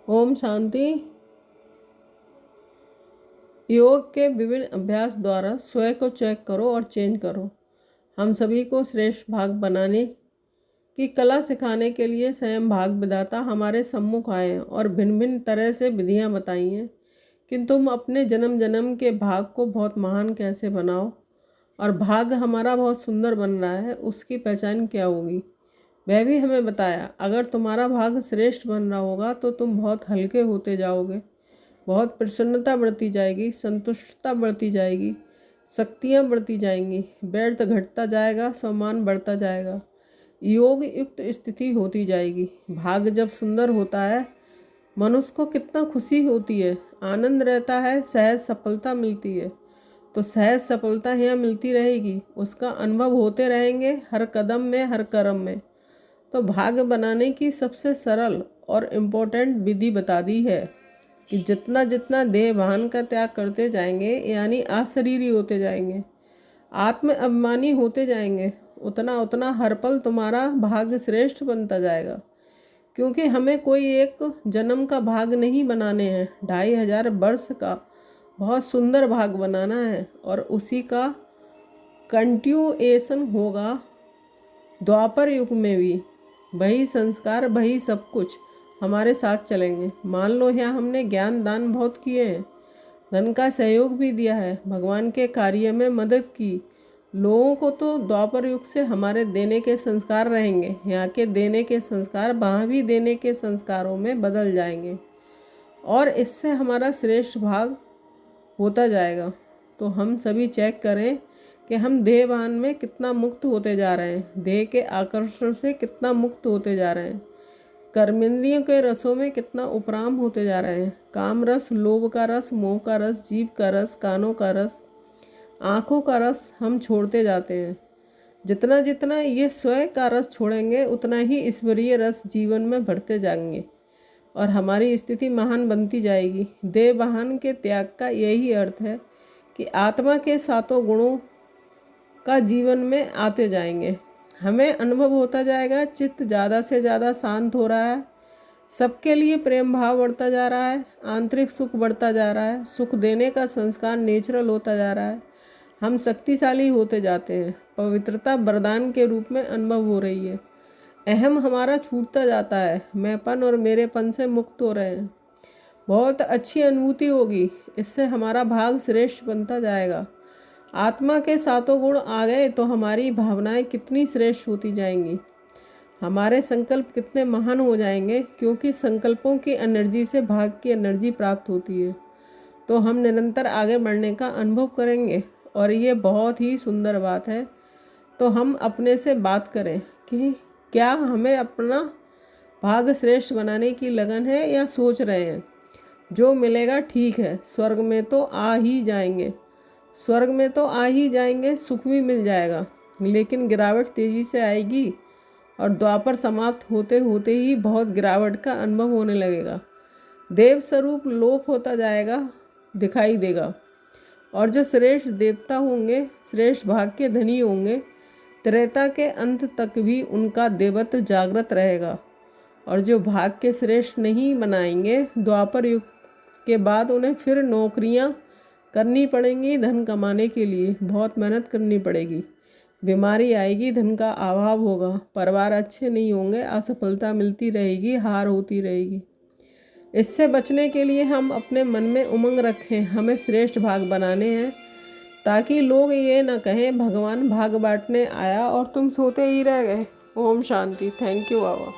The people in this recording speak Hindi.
ओम शांति। योग के विभिन्न अभ्यास द्वारा स्वयं को चेक करो और चेंज करो। हम सभी को श्रेष्ठ भाग बनाने की कला सिखाने के लिए स्वयं भाग विधाता हमारे सम्मुख आए हैं और भिन्न भिन्न तरह से विधियां बताई हैं कि तुम अपने जन्म जन्म के भाग को बहुत महान कैसे बनाओ और भाग हमारा बहुत सुंदर बन रहा है, उसकी पहचान क्या होगी वह भी हमें बताया। अगर तुम्हारा भाग श्रेष्ठ बन रहा होगा तो तुम बहुत हल्के होते जाओगे, बहुत प्रसन्नता बढ़ती जाएगी, संतुष्टता बढ़ती जाएगी, शक्तियाँ बढ़ती जाएंगी, व्यर्थ घटता जाएगा, सम्मान बढ़ता जाएगा, योग युक्त स्थिति होती जाएगी। भाग जब सुंदर होता है मनुष्य को कितना खुशी होती है, आनंद रहता है, सहज सफलता मिलती है। तो सहज सफलता यहाँ मिलती रहेगी, उसका अनुभव होते रहेंगे हर कदम में, हर कर्म में। तो भाग बनाने की सबसे सरल और इम्पोर्टेंट विधि बता दी है कि जितना जितना देह भान का त्याग करते जाएंगे, यानी अशरीरी होते जाएंगे, आत्म अभिमानी होते जाएंगे, उतना उतना हर पल तुम्हारा भाग श्रेष्ठ बनता जाएगा। क्योंकि हमें कोई एक जन्म का भाग नहीं बनाने हैं, 2500 वर्ष का बहुत सुंदर भाग बनाना है और उसी का कंटिन्यूएशन होगा द्वापर युग में भी। वही संस्कार, वही सब कुछ हमारे साथ चलेंगे। मान लो यहाँ हमने ज्ञान दान बहुत किए हैं, धन का सहयोग भी दिया है, भगवान के कार्य में मदद की लोगों को, तो द्वापर युग से हमारे देने के संस्कार रहेंगे। यहाँ के देने के संस्कार वहाँ भी देने के संस्कारों में बदल जाएंगे और इससे हमारा श्रेष्ठ भाग होता जाएगा। तो हम सभी चेक करें कि हम देहभान में कितना मुक्त होते जा रहे हैं, देह के आकर्षण से कितना मुक्त होते जा रहे हैं, कर्मेंद्रियों के रसों में कितना उपराम होते जा रहे हैं। काम रस, लोभ का रस, मोह का रस, जीभ का रस, कानों का रस, आँखों का रस हम छोड़ते जाते हैं। जितना जितना ये स्वयं का रस छोड़ेंगे उतना ही ईश्वरीय रस जीवन में बढ़ते जाएंगे और हमारी स्थिति महान बनती जाएगी। देहभान के त्याग का यही अर्थ है कि आत्मा के सातों गुणों का जीवन में आते जाएंगे। हमें अनुभव होता जाएगा चित्त ज़्यादा से ज़्यादा शांत हो रहा है, सबके लिए प्रेम भाव बढ़ता जा रहा है, आंतरिक सुख बढ़ता जा रहा है, सुख देने का संस्कार नेचुरल होता जा रहा है, हम शक्तिशाली होते जाते हैं, पवित्रता वरदान के रूप में अनुभव हो रही है, अहम हमारा छूटता जाता है, मैंपन और मेरेपन से मुक्त हो रहे हैं। बहुत अच्छी अनुभूति होगी, इससे हमारा भाग श्रेष्ठ बनता जाएगा। आत्मा के सातों गुण आ गए तो हमारी भावनाएं कितनी श्रेष्ठ होती जाएंगी, हमारे संकल्प कितने महान हो जाएंगे, क्योंकि संकल्पों की एनर्जी से भाग की एनर्जी प्राप्त होती है। तो हम निरंतर आगे बढ़ने का अनुभव करेंगे और ये बहुत ही सुंदर बात है। तो हम अपने से बात करें कि क्या हमें अपना भाग श्रेष्ठ बनाने की लगन है या सोच रहे हैं जो मिलेगा ठीक है, स्वर्ग में तो आ ही जाएंगे, स्वर्ग में तो आ ही जाएंगे, सुख भी मिल जाएगा, लेकिन गिरावट तेज़ी से आएगी और द्वापर समाप्त होते होते ही बहुत गिरावट का अनुभव होने लगेगा। देव स्वरूप लोप होता जाएगा, दिखाई देगा और जो श्रेष्ठ देवता होंगे, श्रेष्ठ भाग के धनी होंगे, त्रेता के अंत तक भी उनका देवत्व जागृत रहेगा। और जो भाग के श्रेष्ठ नहीं बनाएंगे, द्वापर युग के बाद उन्हें फिर नौकरियां करनी पड़ेंगी, धन कमाने के लिए बहुत मेहनत करनी पड़ेगी, बीमारी आएगी, धन का अभाव होगा, परिवार अच्छे नहीं होंगे, असफलता मिलती रहेगी, हार होती रहेगी। इससे बचने के लिए हम अपने मन में उमंग रखें, हमें श्रेष्ठ भाग बनाने हैं, ताकि लोग ये ना कहें भगवान भाग बांटने आया और तुम सोते ही रह गए। ओम शांति। Thank you Baba.